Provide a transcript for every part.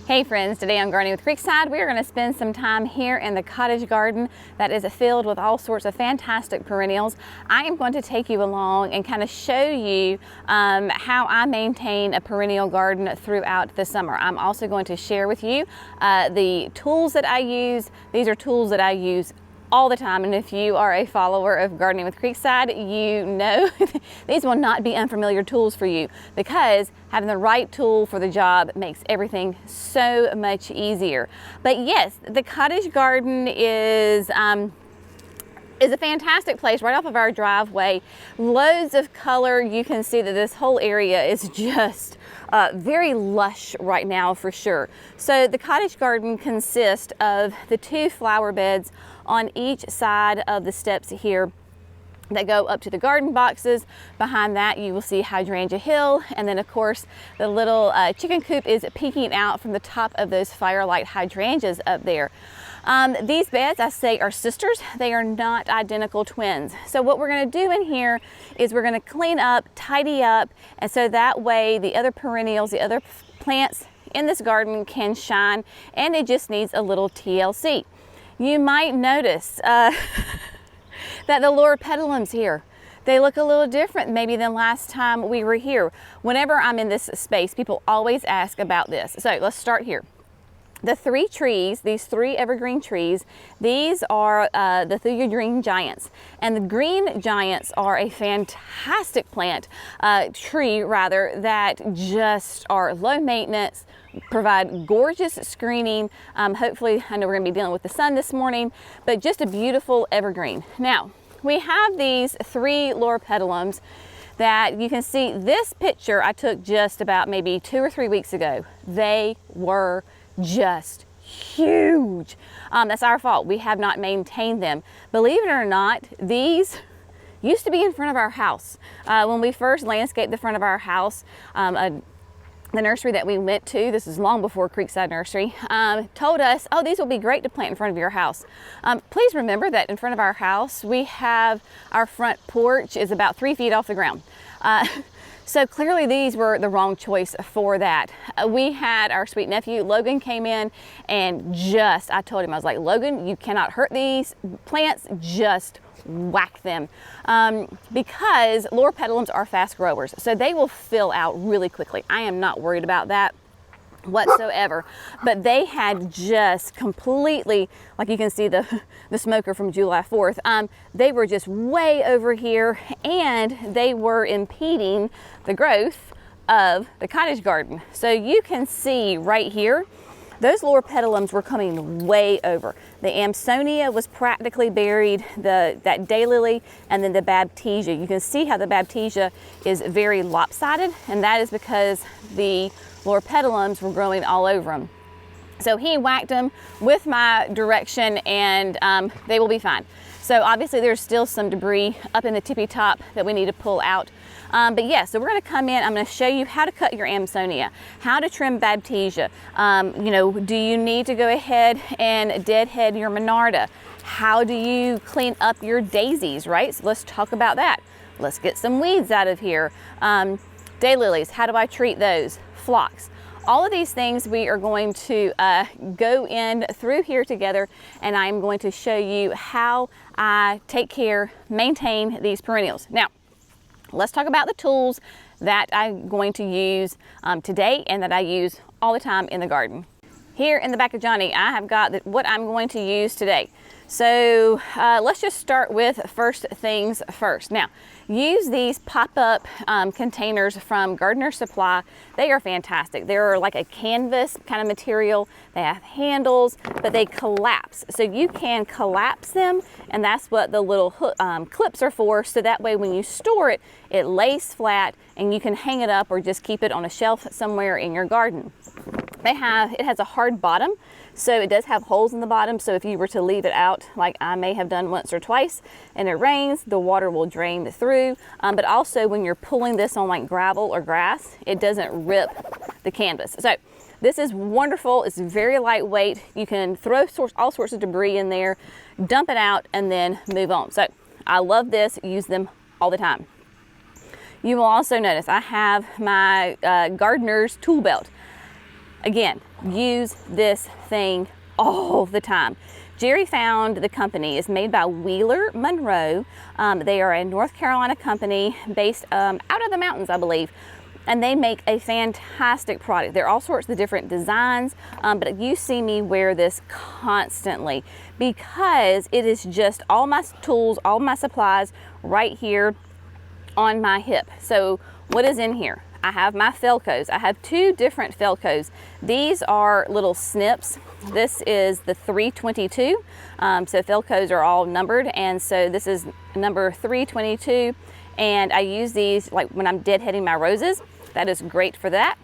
Hey friends, today on Gardening with Creekside, we are going to spend some time here in the cottage garden that is filled with all sorts of fantastic perennials. I am going to take you along and kind of show you how I maintain a perennial garden throughout the summer. I'm also going to share with you the tools that I use. These are tools that I use all the time, and if you are a follower of Gardening with Creekside, you know these will not be unfamiliar tools for you, because having the right tool for the job makes everything so much easier. But yes, the cottage garden is a fantastic place right off of our driveway. Loads of color. You can see that this whole area is just very lush right now for sure. So the cottage garden consists of the 2 flower beds on each side of the steps here that go up to the garden boxes. Behind that you will see Hydrangea Hill, and then of course the little chicken coop is peeking out from the top of those firelight hydrangeas up there. These beds, I say, are sisters. They are not identical twins. So what we're going to do in here is we're going to clean up, tidy up, and so that way the other perennials, the other plants in this garden can shine, and it just needs a little TLC. You might notice that the lower petalums here, they look a little different maybe than last time we were here. Whenever I'm in this space, people always ask about this. So let's start here. The 3 trees, these 3 evergreen trees, these are the Thuya giants, and the green giants are a fantastic tree rather, that just are low maintenance, provide gorgeous screening. Hopefully, I know we're going to be dealing with the sun this morning, but just a beautiful evergreen. Now, we have these 3 lower petalums that you can see. This picture I took just about maybe 2 or 3 weeks ago. They were just huge. That's our fault. We have not maintained them. Believe it or not, these used to be in front of our house. When we first landscaped the front of our house, the nursery that we went to, this is long before Creekside Nursery, told us, oh, these will be great to plant in front of your house. Please remember that in front of our house, we have our front porch is about 3 feet off the ground. So clearly these were the wrong choice for that. We had our sweet nephew, Logan, came in and I told him, I was like, Logan, you cannot hurt these plants, just whack them. Because lower petalums are fast growers, so they will fill out really quickly. I am not worried about that whatsoever, but they had just completely, like you can see the smoker from July 4th, they were just way over here, and they were impeding the growth of the cottage garden. So you can see right here, those lower petalums were coming way over. The Amsonia was practically buried, that Daylily, and then the baptisia. You can see how the baptisia is very lopsided, and that is because the lower petalums were growing all over them. So he whacked them with my direction, and they will be fine. So obviously there's still some debris up in the tippy top that we need to pull out. But yeah, so we're going to come in. I'm going to show you how to cut your Amsonia, how to trim baptisia. You know, do you need to go ahead and deadhead your Monarda? How do you clean up your daisies, right? So let's talk about that. Let's get some weeds out of here. Daylilies, how do I treat those? Phlox. All of these things we are going to go in through here together, and I'm going to show you how I take care, maintain these perennials. Now, let's talk about the tools that I'm going to use today and that I use all the time in the garden. Here in the back of Johnny, I have got what I'm going to use today. So let's just start with first things first. Now, use these pop-up containers from Gardener Supply. They are fantastic. They're like a canvas kind of material. They have handles, but they collapse. So you can collapse them, and that's what the little clips are for. So that way when you store it, it lays flat, and you can hang it up or just keep it on a shelf somewhere in your garden. It has a hard bottom, so it does have holes in the bottom, so if you were to leave it out like I may have done once or twice and it rains, the water will drain through. But also when you're pulling this on like gravel or grass, it doesn't rip the canvas. So this is wonderful. It's very lightweight. You can throw all sorts of debris in there, dump it out, and then move on. So I love this, use them all the time. You will also notice I have my gardener's tool belt. Again, use this thing all the time. Jerry found the company is made by Wheeler Monroe. They are a North Carolina company based out of the mountains, I believe. And they make a fantastic product. There are all sorts of different designs, but you see me wear this constantly because it is just all my tools, all my supplies right here on my hip. So what is in here? I have my Phlox. I have two different Phlox. These are little snips. This is the 322. So Phlox are all numbered, and so this is number 322. And I use these like when I'm deadheading my roses. That is great for that.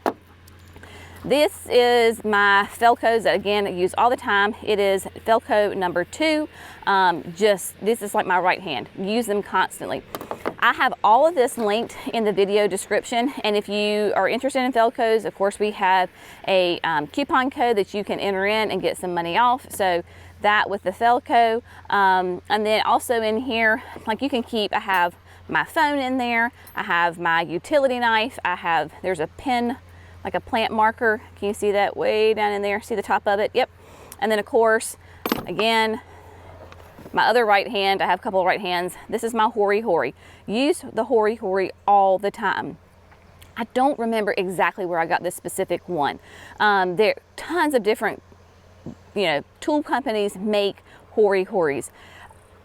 This is my Phlox that again I use all the time. It is Phlox number 2. This is like my right hand. Use them constantly. I have all of this linked in the video description, and if you are interested in Phlox, of course we have a coupon code that you can enter in and get some money off. So that with the Phlox, and then also in here, like you can keep, I have my phone in there, I have my utility knife, there's a pen, like a plant marker. Can you see that way down in there? See the top of it? Yep. And then of course, again, my other right hand, I have a couple of right hands. This is my Hori Hori. Use the Hori Hori all the time. I don't remember exactly where I got this specific one. There are tons of different, tool companies make Hori Horis.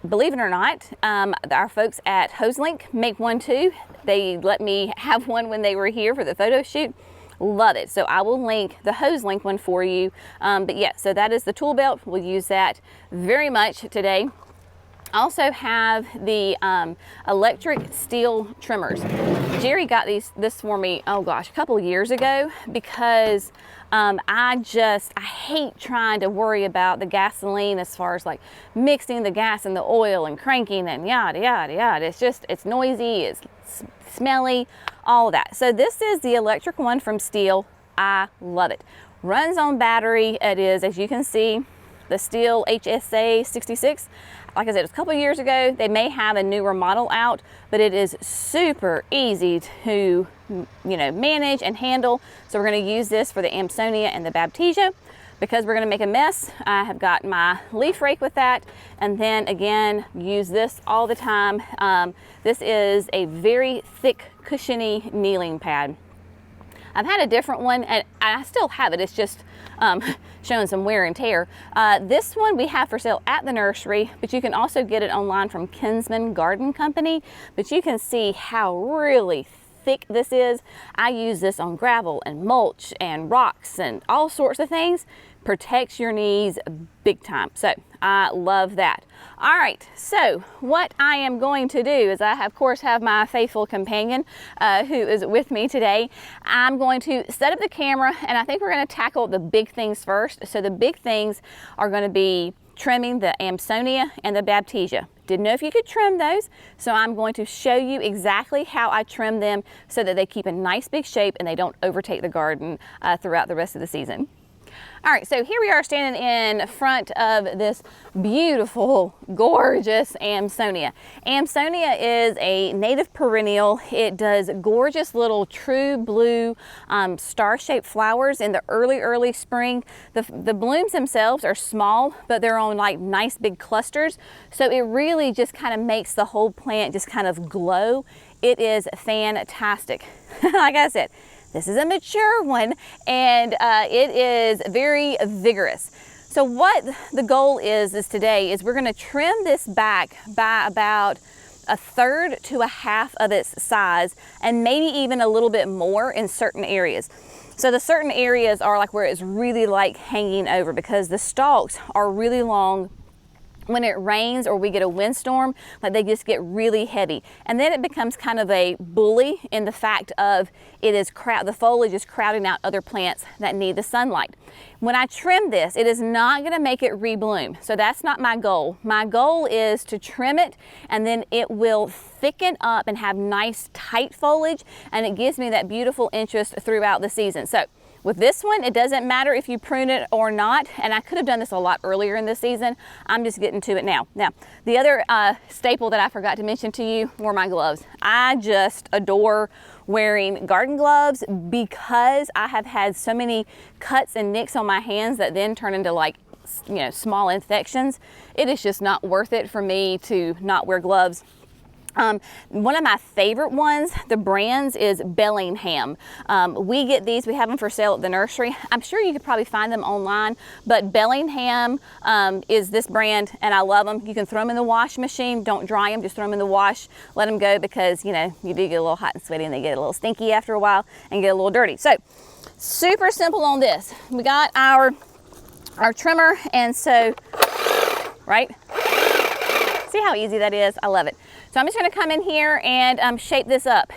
Believe it or not, our folks at HoseLink make one too. They let me have one when they were here for the photo shoot. Love it. So I will link the HoseLink one for you. But yeah, so that is the tool belt. We'll use that very much today. I also have the electric steel trimmers. Jerry got this for me, oh gosh, a couple of years ago because I hate trying to worry about the gasoline as far as like mixing the gas and the oil and cranking and yada, yada, yada. It's noisy, it's smelly, all of that. So this is the electric one from Stihl. I love it. Runs on battery. It is, as you can see, the Stihl HSA 66. Like I said, it was a couple of years ago. They may have a newer model out, but it is super easy to, manage and handle. So we're going to use this for the Amsonia and the baptisia. Because we're going to make a mess, I have got my leaf rake with that, and then again use this all the time. This is a very thick, cushiony kneeling pad. I've had a different one, and I still have it. It's just showing some wear and tear. This one we have for sale at the nursery, but you can also get it online from Kinsman Garden Company. But you can see how really thick this is. I use this on gravel and mulch and rocks and all sorts of things. Protects your knees big time. So I love that. All right, so what I am going to do is I of course have my faithful companion who is with me today. I'm going to set up the camera, and I think we're going to tackle the big things first. So the big things are going to be trimming the Amsonia and the baptisia. Didn't know if you could trim those, so I'm going to show you exactly how I trim them so that they keep a nice big shape and they don't overtake the garden throughout the rest of the season. All right, so here we are standing in front of this beautiful, gorgeous Amsonia. Amsonia is a native perennial. It does gorgeous little true blue star-shaped flowers in the early spring. The blooms themselves are small, but they're on like nice big clusters. So it really just kind of makes the whole plant just kind of glow. It is fantastic. Like I said, this is a mature one, and it is very vigorous. So what the goal is today is we're going to trim this back by about 1/3 to 1/2 of its size, and maybe even a little bit more in certain areas. So the certain areas are like where it's really like hanging over, because the stalks are really long. When it rains or we get a windstorm, like they just get really heavy. And then it becomes kind of a bully in the fact of the foliage is crowding out other plants that need the sunlight. When I trim this, it is not gonna make it rebloom. So that's not my goal. My goal is to trim it, and then it will thicken up and have nice tight foliage, and it gives me that beautiful interest throughout the season. So With this one, it doesn't matter if you prune it or not, and I could have done this a lot earlier in the season. I'm just getting to it now. Now, the other staple that I forgot to mention to you were my gloves. I just adore wearing garden gloves because I have had so many cuts and nicks on my hands that then turn into, like, you know, small infections. It is just not worth it for me to not wear gloves. One of my favorite ones, the brands, is Bellingham. We get these, we have them for sale at the nursery. I'm sure you could probably find them online, but Bellingham is this brand, and I love them. You can throw them in the wash machine, don't dry them, just throw them in the wash, let them go, because, you know, you do get a little hot and sweaty and they get a little stinky after a while and get a little dirty. So, super simple on this. We got our trimmer, and so, right? See how easy that is? I love it. So I'm just gonna come in here and shape this up.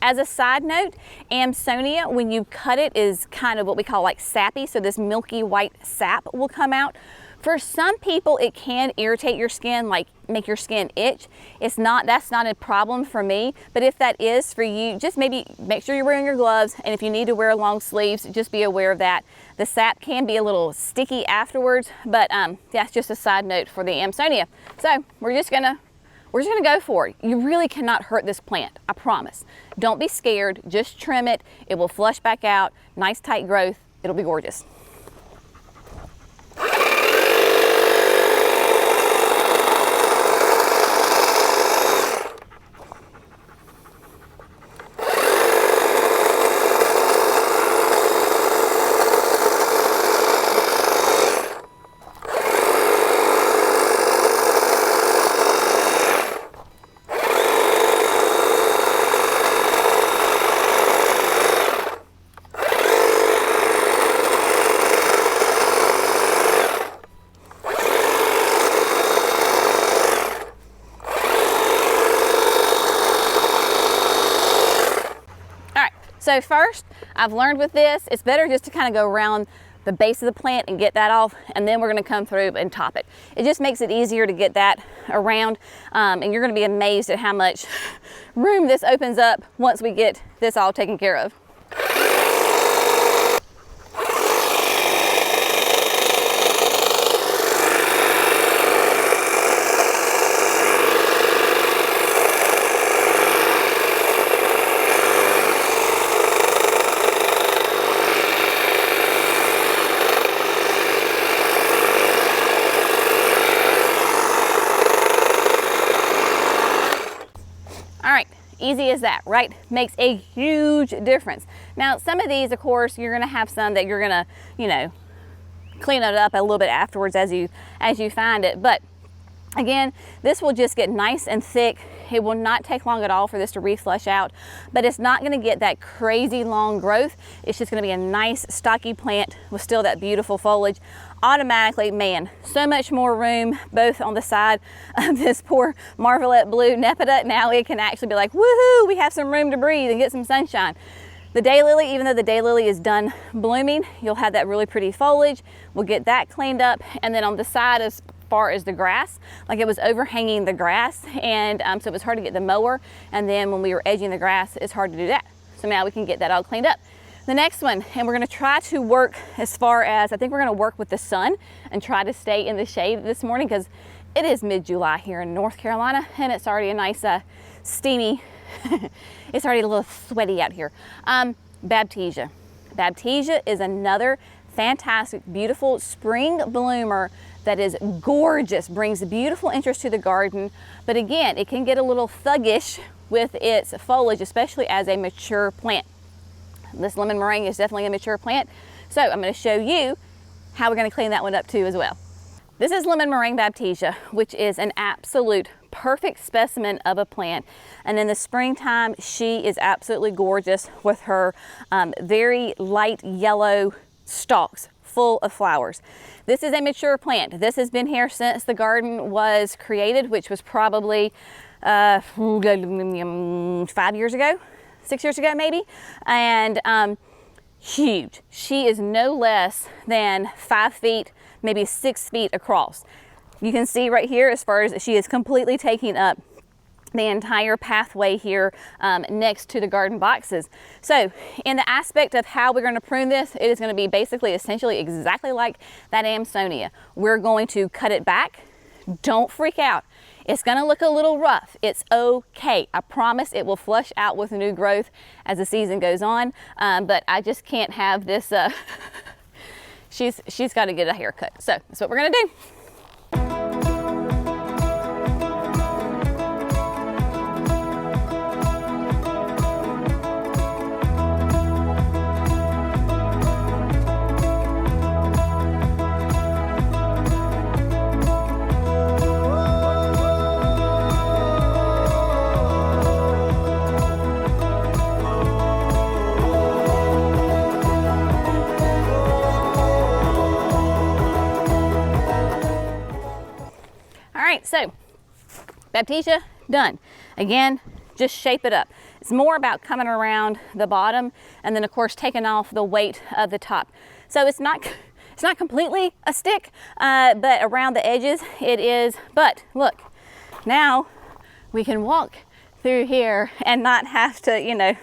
As a side note, Amsonia, when you cut it, is kind of what we call like sappy, so this milky white sap will come out. For some people, it can irritate your skin, like make your skin itch. That's not a problem for me, but if that is for you, just maybe make sure you're wearing your gloves, and if you need to wear long sleeves, just be aware of that. The sap can be a little sticky afterwards, but that's just a side note for the Amsonia. So we're just gonna go for it. You really cannot hurt this plant, I promise. Don't be scared, just trim it. It will flush back out, nice tight growth, it'll be gorgeous. So first, I've learned with this, it's better just to kind of go around the base of the plant and get that off, and then we're gonna come through and top it. It just makes it easier to get that around, and you're gonna be amazed at how much room this opens up once we get this all taken care of. Easy as that, right? Makes a huge difference. Now, some of these, of course, you're gonna have some that you're gonna, you know, clean it up a little bit afterwards as you find it. But again, this will just get nice and thick. It will not take long at all for this to reflush out, but it's not gonna get that crazy long growth. It's just gonna be a nice stocky plant with still that beautiful foliage. Automatically, man, so much more room both on the side of this poor Marvelette Blue Nepeta. Now it can actually be like, woohoo, we have some room to breathe and get some sunshine. The daylily, even though the daylily is done blooming, you'll have that really pretty foliage. We'll get that cleaned up, and then on the side as far as the grass, like it was overhanging the grass, and so it was hard to get the mower, and then when we were edging the grass, it's hard to do that. So now we can get that all cleaned up. The next one, and we're gonna try to work as far as, I think we're gonna work with the sun and try to stay in the shade this morning, because it is mid-July here in North Carolina, and it's already a nice steamy, it's already a little sweaty out here. Baptisia. Baptisia is another fantastic, beautiful spring bloomer that is gorgeous, brings beautiful interest to the garden, but again, it can get a little thuggish with its foliage, especially as a mature plant. This lemon meringue is definitely a mature plant, so I'm going to show you how we're going to clean that one up too as well. This is lemon meringue baptisia, which is an absolute perfect specimen of a plant, and in the springtime she is absolutely gorgeous with her very light yellow stalks full of flowers. This is a mature plant. This has been here since the garden was created, which was probably 5 years ago. 6 years ago maybe, and huge. She is no less than 5 feet, maybe 6 feet across. You can see right here, as far as she is completely taking up the entire pathway here next to the garden boxes. So in the aspect of how we're going to prune this, it is going to be basically essentially exactly like that Amsonia. We're going to cut it back. Don't freak out. It's going to look a little rough. It's okay. I promise it will flush out with new growth as the season goes on. But I just can't have this. She's got to get a haircut. So that's what we're going to do. So baptisia done. Again, just shape it up. It's more about coming around the bottom and then of course taking off the weight of the top. So it's not completely a stick, but around the edges it is. But look, now we can walk through here and not have to, you know,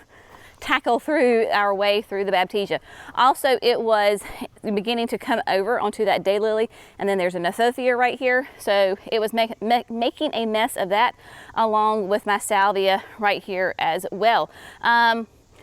tackle through our way through the baptisia. Also, it was beginning to come over onto that daylily, and then there's a Nothofia right here, so it was making a mess of that, along with my salvia right here as well.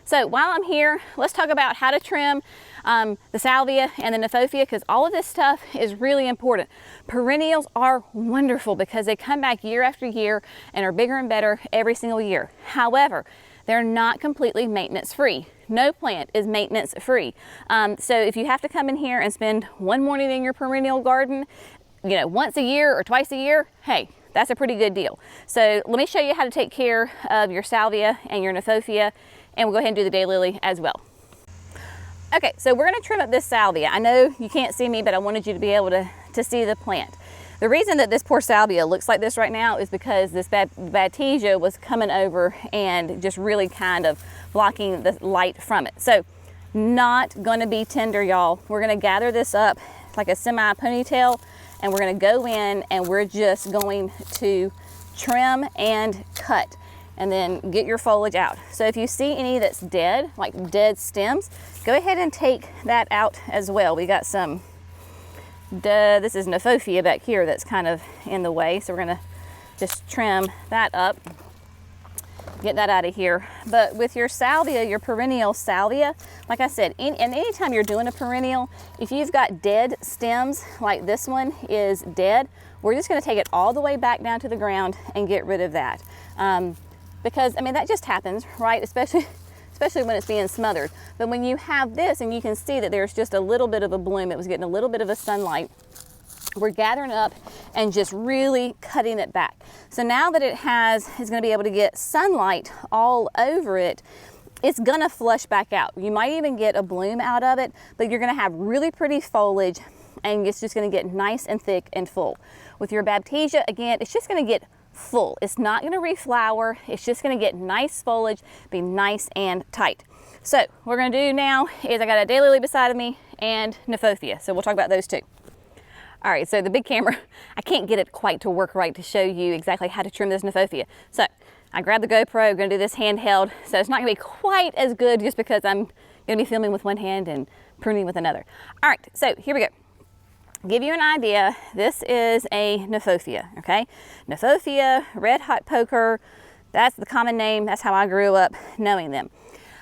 So while I'm here, let's talk about how to trim the salvia and the Nothofia, because all of this stuff is really important. Perennials are wonderful because they come back year after year and are bigger and better every single year. However, they're not completely maintenance free. No plant is maintenance free. So if you have to come in here and spend one morning in your perennial garden, you know, once a year or twice a year, hey, that's a pretty good deal. So let me show you how to take care of your salvia and your Nothofia, and we'll go ahead and do the daylily as well. Okay, so we're gonna trim up this salvia. I know you can't see me, but I wanted you to be able to see the plant. The reason that this poor salvia looks like this right now is because this baptisia was coming over and just really kind of blocking the light from it. So not gonna be tender, y'all. We're gonna gather this up like a semi ponytail, and we're gonna go in and we're just going to trim and cut and then get your foliage out. So if you see any that's dead, like dead stems, go ahead and take that out as well. We got some this is Nothofia back here that's kind of in the way, so we're gonna just trim that up, get that out of here. But with your salvia, your perennial salvia, like I said, and anytime you're doing a perennial, if you've got dead stems like this one is dead, we're just gonna take it all the way back down to the ground and get rid of that. Because I mean, that just happens, right? Especially when it's being smothered. But when you have this and you can see that there's just a little bit of a bloom, it was getting a little bit of a sunlight, we're gathering up and just really cutting it back. So now that it is gonna be able to get sunlight all over it, it's gonna flush back out. You might even get a bloom out of it, but you're gonna have really pretty foliage and it's just gonna get nice and thick and full. With your baptisia, again, it's just gonna get full. It's not going to reflower. It's just going to get nice foliage, be nice and tight. So what we're going to do now is I got a daylily beside of me and Nothofia. So we'll talk about those two. All right, so the big camera, I can't get it quite to work right to show you exactly how to trim this Nothofia. So I grabbed the GoPro, I'm going to do this handheld. So it's not going to be quite as good just because I'm going to be filming with one hand and pruning with another. All right, so here we go. Give you an idea, this is a Nothofia, okay? Nothofia, red hot poker, that's the common name. That's how I grew up knowing them.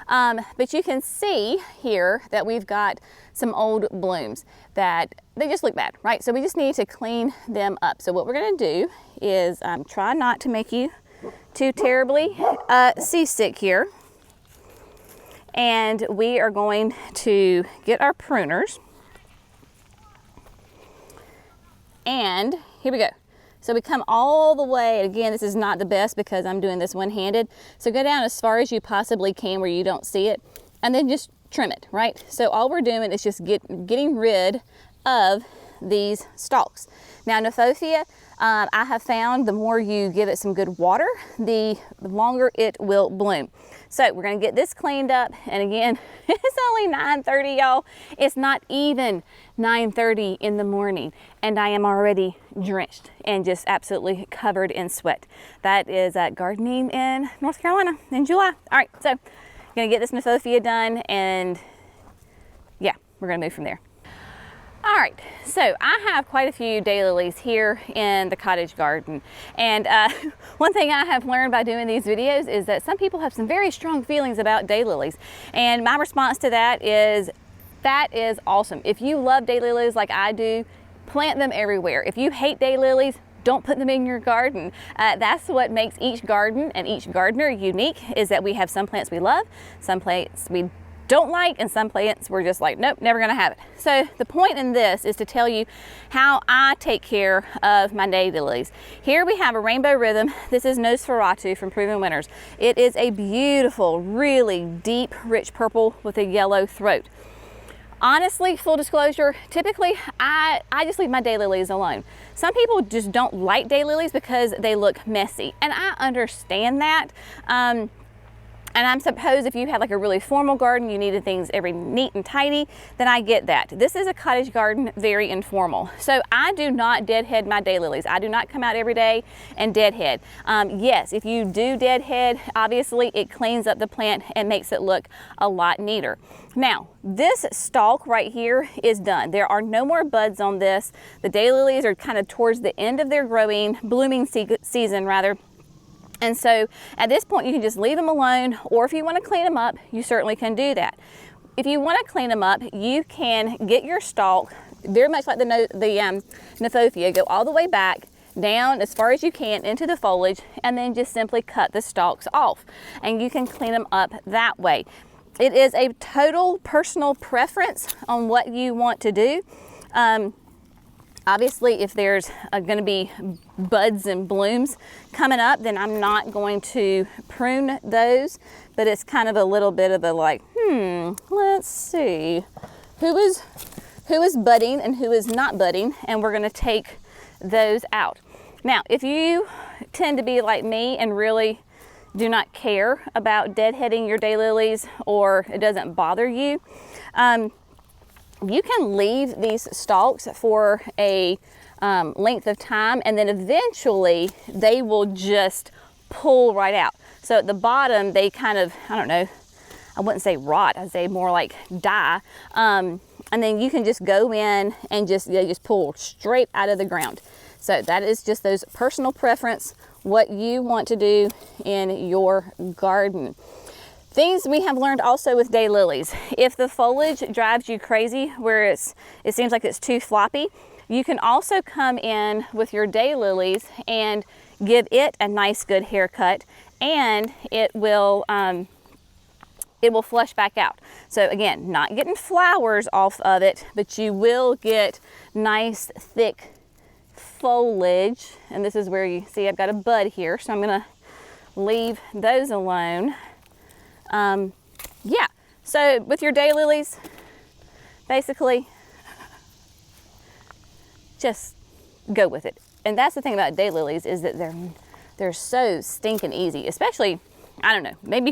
But you can see here that we've got some old blooms that they just look bad, right? So we just need to clean them up. So what we're gonna do is try not to make you too terribly seasick here. And we are going to get our pruners. And here we go. So we come all the way, and again, this is not the best because I'm doing this one-handed. So go down as far as you possibly can where you don't see it, and then just trim it, right? So all we're doing is just getting rid of these stalks. Now Nothofia, I have found the more you give it some good water, the longer it will bloom. So we're gonna get this cleaned up, and again, it's only 9:30, y'all. It's not even 9:30 in the morning, and I am already drenched and just absolutely covered in sweat. That is gardening in North Carolina in July. All right, so gonna get this Nothofia done, and yeah, we're gonna move from there. All right, so I have quite a few daylilies here in the cottage garden. And one thing I have learned by doing these videos is that some people have some very strong feelings about daylilies. And my response to that is awesome. If you love daylilies like I do, plant them everywhere. If you hate daylilies, don't put them in your garden. That's what makes each garden and each gardener unique, is that we have some plants we love, some plants we don't like, and some plants we're just like, nope, never gonna have it. So the point in this is to tell you how I take care of my daylilies. Here we have a rainbow rhythm. This is Nothofia from Proven Winners. It is a beautiful, really deep, rich purple with a yellow throat. Honestly, full disclosure, typically I just leave my daylilies alone. Some people just don't like daylilies because they look messy, and I understand that. And I suppose if you had like a really formal garden, you needed things every neat and tidy, then I get that. This is a cottage garden, very informal. So I do not deadhead my daylilies. I do not come out every day and deadhead. Yes, if you do deadhead, obviously it cleans up the plant and makes it look a lot neater. Now, this stalk right here is done. There are no more buds on this. The daylilies are kind of towards the end of their blooming season rather. And so at this point you can just leave them alone, or if you want to clean them up, you certainly can do that. If you want to clean them up, you can get your stalk, very much like the Nothofia, go all the way back, down as far as you can into the foliage, and then just simply cut the stalks off. And you can clean them up that way. It is a total personal preference on what you want to do. Obviously, if there's going to be buds and blooms coming up, then I'm not going to prune those, but it's kind of a little bit of a like, let's see, who is budding and who is not budding, and we're going to take those out. Now, if you tend to be like me and really do not care about deadheading your daylilies, or it doesn't bother you, you can leave these stalks for a length of time, and then eventually they will just pull right out. So at the bottom, they kind of, I don't know, I wouldn't say rot, I'd say more like die. And then you can just go in and just pull straight out of the ground. So that is just those personal preference, what you want to do in your garden. Things we have learned also with daylilies. If the foliage drives you crazy, where it seems like it's too floppy, you can also come in with your daylilies and give it a nice good haircut, and it will flush back out. So again, not getting flowers off of it, but you will get nice thick foliage. And this is where you see I've got a bud here, so I'm gonna leave those alone. Yeah, so with your daylilies, basically just go with it. And that's the thing about daylilies, is that they're so stinking easy, especially, I don't know, maybe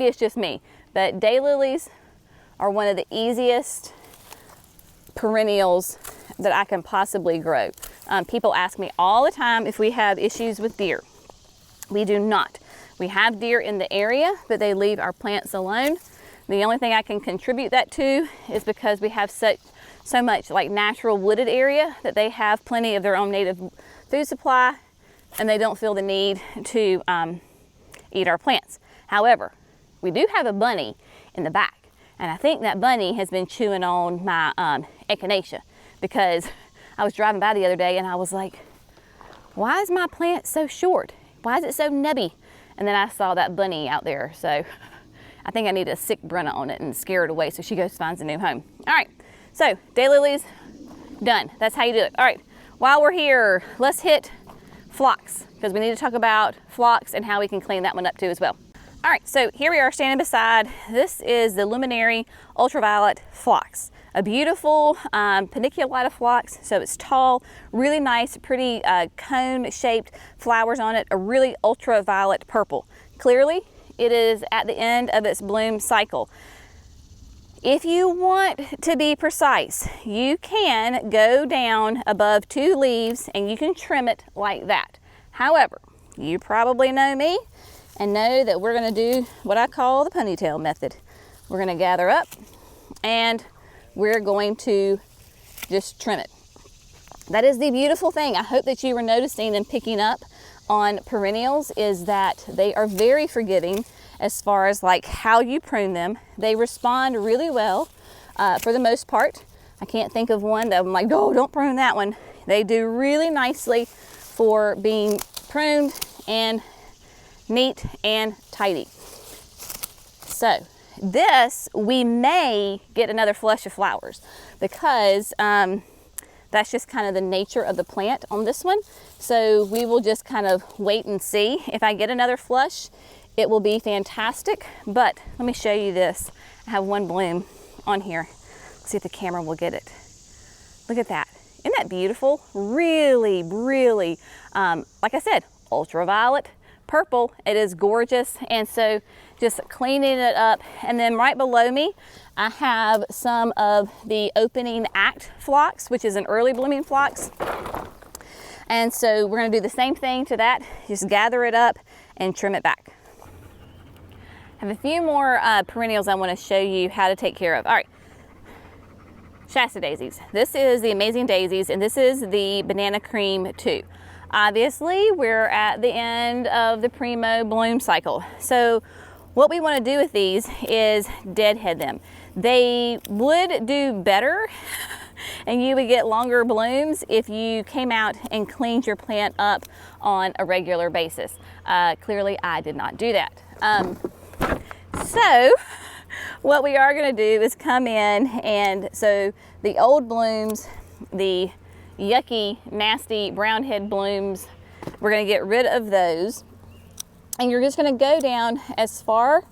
it's just me, but daylilies are one of the easiest perennials that I can possibly grow. People ask me all the time if we have issues with deer. We do not. We have deer in the area, but they leave our plants alone. The only thing I can contribute that to is because we have so much like natural wooded area that they have plenty of their own native food supply, and they don't feel the need to eat our plants. However, we do have a bunny in the back, and I think that bunny has been chewing on my echinacea, because I was driving by the other day and I was like, why is my plant so short? Why is it so nubby? And then I saw that bunny out there, so I think I need to sick Brenna on it and scare it away so she goes finds a new home. All right, so daylilies, done. That's how you do it. All right, while we're here, let's hit phlox, because we need to talk about phlox and how we can clean that one up too as well. All right, so here we are standing beside, this is the Luminary Ultraviolet Phlox. a beautiful Paniculata phlox, so it's tall, really nice, pretty cone-shaped flowers on it, a really ultraviolet purple. Clearly, it is at the end of its bloom cycle. If you want to be precise, you can go down above 2 leaves and you can trim it like that. However, you probably know me and know that we're going to do what I call the ponytail method. We're going to gather up and we're going to just trim it. That is the beautiful thing. I hope that you were noticing and picking up on perennials is that they are very forgiving as far as like how you prune them. They respond really well for the most part. I can't think of one that I'm like, oh, don't prune that one. They do really nicely for being pruned and neat and tidy. So this, we may get another flush of flowers because that's just kind of the nature of the plant on this one. So we will just kind of wait and see. If I get another flush, it will be fantastic. But let me show you this. I have one bloom on here. Let's see if the camera will get it. Look at that. Isn't that beautiful? Really, really, like I said, ultraviolet purple. It is gorgeous. And so just cleaning it up. And then right below me, I have some of the opening act phlox, which is an early blooming phlox. And so we're going to do the same thing to that. Just gather it up and trim it back. I have a few more perennials I want to show you how to take care of. All right, Shasta Daisies. This is the Amazing Daisies, and this is the Banana Cream 2. Obviously, we're at the end of the primo bloom cycle. So what we want to do with these is deadhead them. They would do better and you would get longer blooms if you came out and cleaned your plant up on a regular basis. Clearly, I did not do that. So what we are going to do is come in, and so the old blooms, the yucky, nasty brown head blooms, we're going to get rid of those. And you're just going to go down as far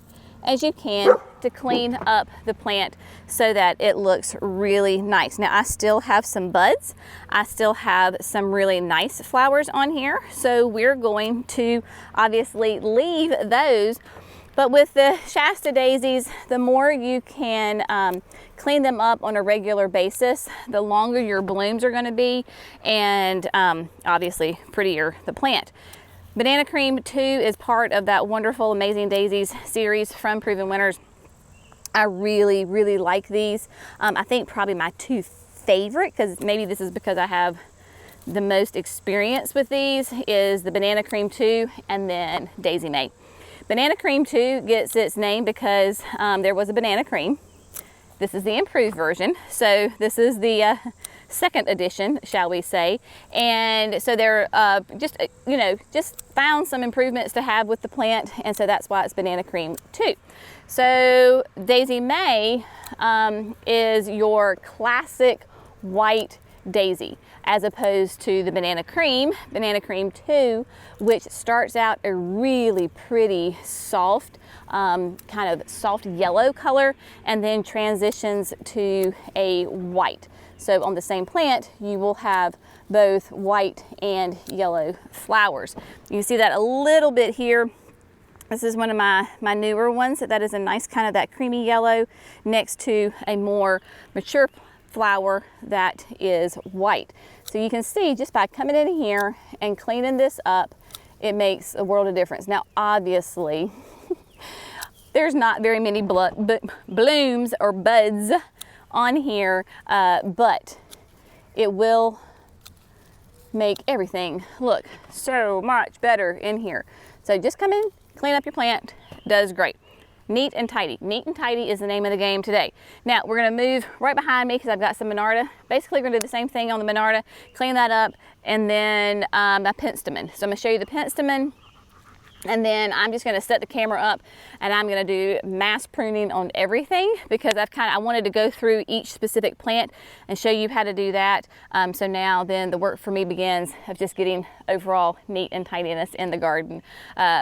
as you can to clean up the plant so that it looks really nice. Now I still have some buds. I still have some really nice flowers on here. So we're going to obviously leave those. But with the Shasta Daisies, the more you can clean them up on a regular basis, the longer your blooms are going to be, and obviously prettier the plant. Banana Cream 2 is part of that wonderful Amazing Daisies series from Proven Winners. I really, really like these. I think probably my 2 favorite, because maybe this is because I have the most experience with these, is the Banana Cream 2 and then Daisy May. Banana Cream 2 gets its name because there was a banana cream. This is the improved version. So this is the second edition, shall we say. And so they're just found some improvements to have with the plant. And so that's why it's Banana Cream 2. So Daisy May is your classic white daisy, as opposed to the Banana Cream 2, which starts out a really pretty soft, kind of soft yellow color, and then transitions to a white. So on the same plant, you will have both white and yellow flowers. You see that a little bit here. This is one of my newer ones. That is a nice kind of that creamy yellow next to a more mature flower that is white. So you can see just by coming in here and cleaning this up, it makes a world of difference. Now, obviously, there's not very many blooms or buds on here, but it will make everything look so much better in here. So just come in, clean up your plant, does great. Neat and tidy. Neat and tidy is the name of the game today. Now we're going to move right behind me because I've got some Monarda. Basically, we're going to do the same thing on the Monarda, clean that up, and then my Penstemon. So I'm going to show you the Penstemon, and then I'm just going to set the camera up and I'm going to do mass pruning on everything because I wanted to go through each specific plant and show you how to do that. So now then the work for me begins of just getting overall neat and tidiness in the garden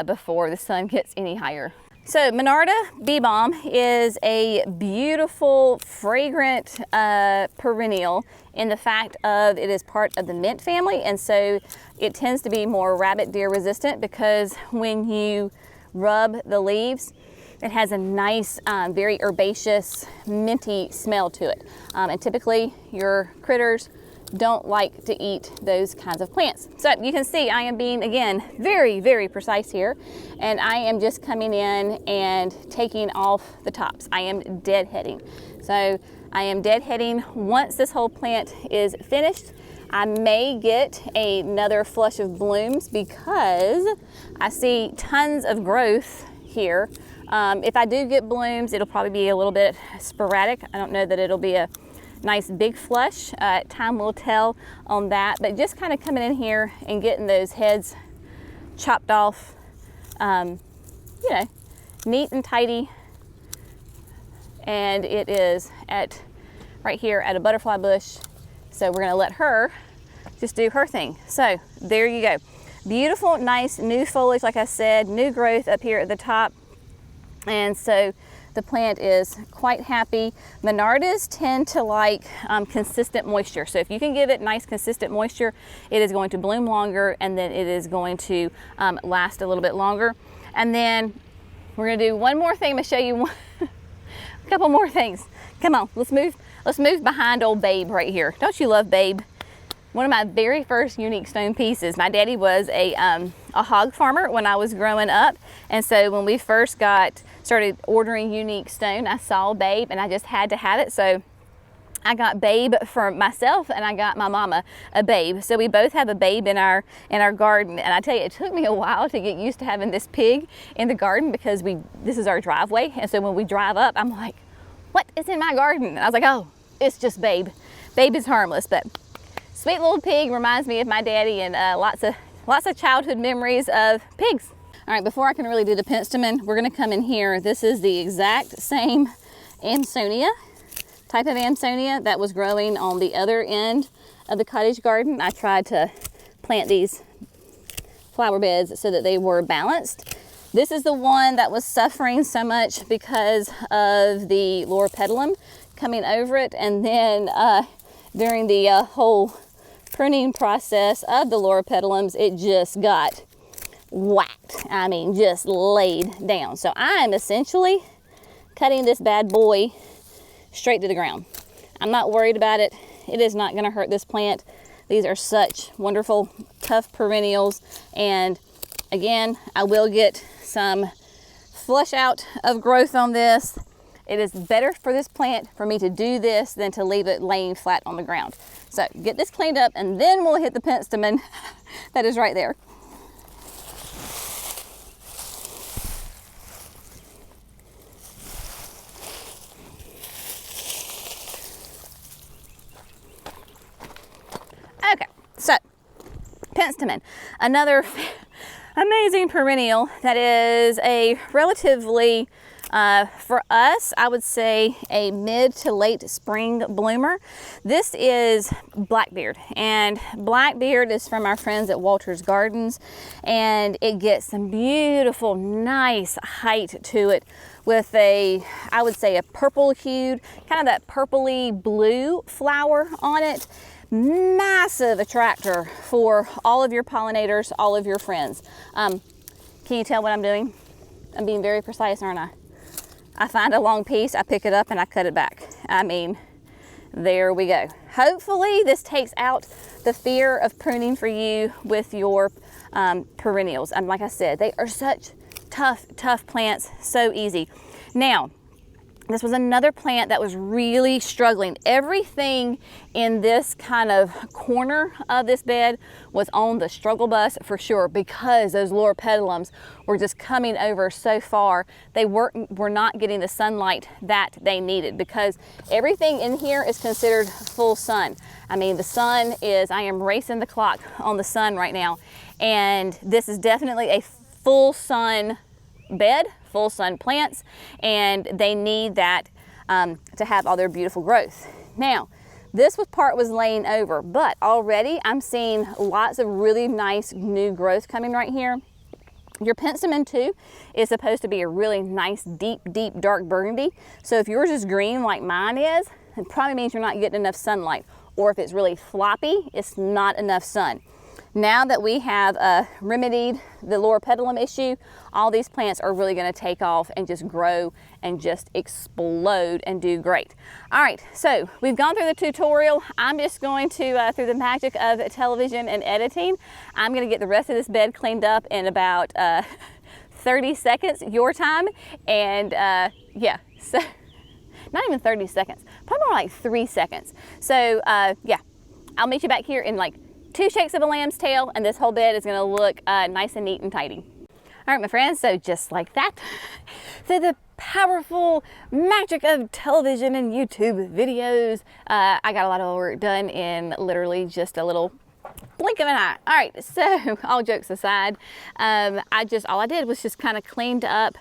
before the sun gets any higher. So Monarda Bee Balm is a beautiful, fragrant perennial in the fact of it is part of the mint family, and so it tends to be more rabbit deer resistant because when you rub the leaves, it has a nice, very herbaceous, minty smell to it. And typically your critters don't like to eat those kinds of plants. So you can see I am being, again, very, very precise here. And I am just coming in and taking off the tops. I am deadheading. So I am deadheading. Once this whole plant is finished, I may get another flush of blooms because I see tons of growth here. If I do get blooms, it'll probably be a little bit sporadic. I don't know that it'll be a nice big flush. Time will tell on that, but just kind of coming in here and getting those heads chopped off, you know, neat and tidy. And it is at right here at a butterfly bush. So we're gonna let her just do her thing. So there you go. Beautiful, nice new foliage, like I said, new growth up here at the top. And so the plant is quite happy. Monardas tend to like consistent moisture. So if you can give it nice consistent moisture, it is going to bloom longer, and then it is going to last a little bit longer. And then we're gonna do one more thing. I'm gonna show you a couple more things. Come on, let's move behind old Babe right here. Don't you love Babe? One of my very first unique stone pieces. My daddy was a hog farmer when I was growing up. And so when we first started ordering unique stone, I saw Babe and I just had to have it. So I got Babe for myself and I got my mama a Babe. So we both have a Babe in our garden. And I tell you, it took me a while to get used to having this pig in the garden because this is our driveway. And so when we drive up, I'm like, what is in my garden? And I was like, oh, it's just Babe. Babe is harmless, but sweet little pig reminds me of my daddy, and lots of childhood memories of pigs. All right, before I can really do the penstemon, we're gonna come in here. This is the exact same Amsonia, type of Amsonia that was growing on the other end of the cottage garden. I tried to plant these flower beds so that they were balanced. This is the one that was suffering so much because of the loropetalum coming over it, and then during the whole pruning process of the loropetalums, it just got whacked. I mean, just laid down. So I am essentially cutting this bad boy straight to the ground. I'm not worried about it. It is not gonna hurt this plant. These are such wonderful, tough perennials. And again, I will get some flush out of growth on this. It is better for this plant for me to do this than to leave it laying flat on the ground. So get this cleaned up and then we'll hit the penstemon that is right there. Okay, so penstemon, another amazing perennial that is a relatively for us, I would say a mid to late spring bloomer. This is Blackbeard, and Blackbeard is from our friends at Walter's Gardens, and it gets some beautiful, nice height to it with I would say a purple hued, kind of that purpley blue flower on it. Massive attractor for all of your pollinators, all of your friends. Can you tell what I'm doing? I'm being very precise, aren't I? I find a long piece, I pick it up and I cut it back. I mean, there we go. Hopefully this takes out the fear of pruning for you with your perennials. And like I said, they are such tough plants, so easy. Now, this was another plant that was really struggling. Everything in this kind of corner of this bed was on the struggle bus for sure, because those loropetalums were just coming over so far. They were not getting the sunlight that they needed, because everything in here is considered full sun. I mean, the sun is, I am racing the clock on the sun right now. And this is definitely a full sun bed, full sun plants, and they need that to have all their beautiful growth. Now, this part was laying over, but already I'm seeing lots of really nice new growth coming right here. Your Penstemon too is supposed to be a really nice, deep dark burgundy. So if yours is green like mine is, it probably means you're not getting enough sunlight. Or if it's really floppy, it's not enough sun. Now that we have remedied the loropetalum issue, all these plants are really going to take off and just grow and just explode and do great. All right, so we've gone through the tutorial. I'm just going to, through the magic of television and editing, I'm going to get the rest of this bed cleaned up in about 30 seconds, your time. And yeah, so not even 30 seconds, probably more like 3 seconds. So yeah, I'll meet you back here in like 2 shakes of a lamb's tail, and this whole bed is going to look nice and neat and tidy. All right, my friends, so just like that, through the powerful magic of television and YouTube videos, I got a lot of work done in literally just a little blink of an eye. All right, so all jokes aside, all I did was just kind of cleaned up,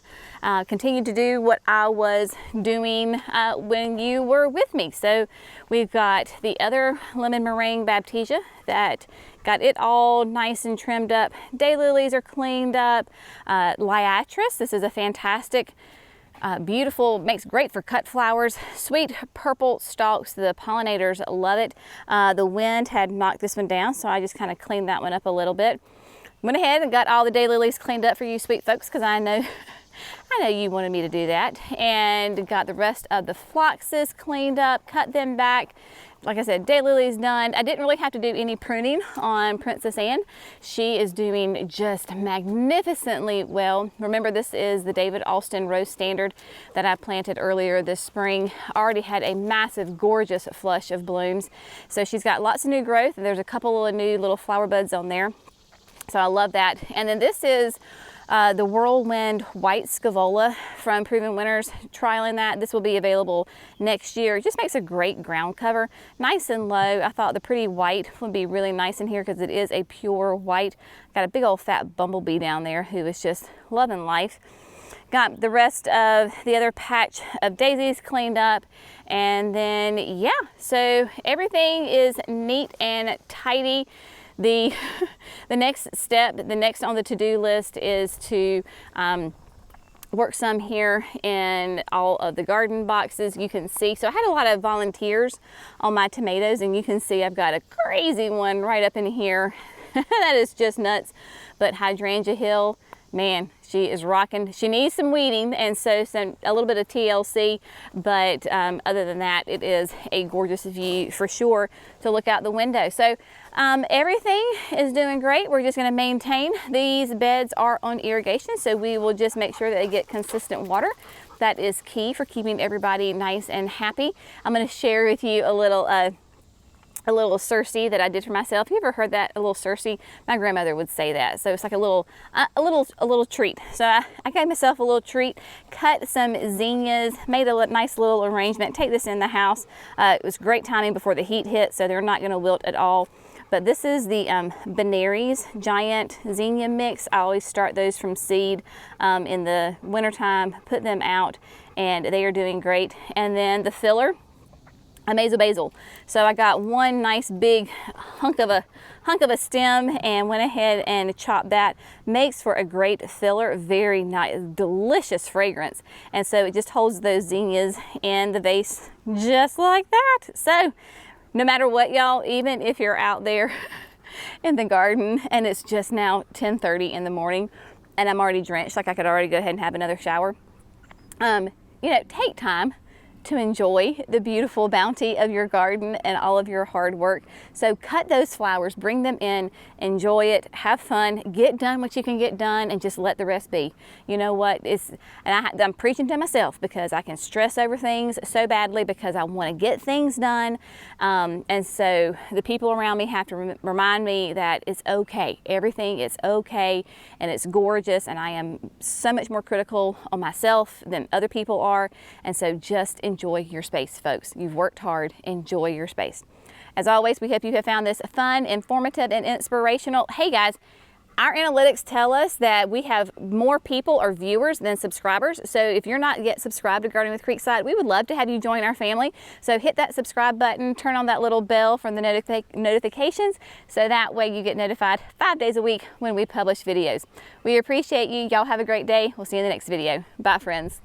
continued to do what I was doing when you were with me. So we've got the other lemon meringue baptisia that got it all nice and trimmed up. Daylilies are cleaned up. Liatris, this is a fantastic beautiful, makes great for cut flowers. Sweet purple stalks, the pollinators love it. The wind had knocked this one down, so I just kind of cleaned that one up a little bit. Went ahead and got all the daylilies cleaned up for you sweet folks, because I know you wanted me to do that. And got the rest of the phloxes cleaned up, cut them back. Like I said, daylilies done. I didn't really have to do any pruning on Princess Anne. She is doing just magnificently well. Remember, this is the David Alston Rose Standard that I planted earlier this spring. Already had a massive, gorgeous flush of blooms. So she's got lots of new growth. There's a couple of new little flower buds on there. So I love that. And then this is the Whirlwind White Scaevola from Proven Winners, trialing that. This will be available next year. It just makes a great ground cover, nice and low. I thought the pretty white would be really nice in here because it is a pure white. Got a big old fat bumblebee down there who is just loving life. Got the rest of the other patch of daisies cleaned up, and then yeah, so everything is neat and tidy. The next step, the next on the to-do list is to work some here in all of the garden boxes. You can see, so I had a lot of volunteers on my tomatoes, and you can see I've got a crazy one right up in here. That is just nuts. But Hydrangea Hill, man, she is rocking. She needs some weeding, and so a little bit of TLC, but other than that, it is a gorgeous view for sure to look out the window. So everything is doing great. We're just going to maintain. These beds are on irrigation, so we will just make sure that they get consistent water. That is key for keeping everybody nice and happy. I'm going to share with you a little Cersei that I did for myself. You ever heard that? A little Cersei? My grandmother would say that. So it's like a little treat. So I gave myself a little treat, cut some zinnias, made a nice little arrangement, take this in the house. It was great timing before the heat hit, so they're not going to wilt at all. But this is the Benary's Giant Zinnia Mix. I always start those from seed in the wintertime, put them out, and they are doing great. And then the filler, Amazo Basil. So I got one nice big hunk of a stem and went ahead and chopped that. Makes for a great filler, very nice, delicious fragrance. And so it just holds those zinnias in the vase just like that. So no matter what, y'all, even if you're out there in the garden and it's just now 10:30 in the morning and I'm already drenched, like I could already go ahead and have another shower, you know, take time to enjoy the beautiful bounty of your garden and all of your hard work. So cut those flowers, bring them in, enjoy it, have fun, get done what you can get done, and just let the rest be. You know what? I'm preaching to myself because I can stress over things so badly because I want to get things done. And so the people around me have to remind me that it's okay. Everything is okay and it's gorgeous, and I am so much more critical on myself than other people are. And so just enjoy your space, folks. You've worked hard. Enjoy your space. As always, we hope you have found this fun, informative, and inspirational. Hey guys, Our analytics tell us that we have more people or viewers than subscribers. So if you're not yet subscribed to Gardening with Creekside, we would love to have you join our family. So hit that subscribe button, turn on that little bell from the notifications, so that way you get notified 5 days a week when we publish videos. We appreciate you. Y'all have a great day. We'll see you in the next video. Bye, friends.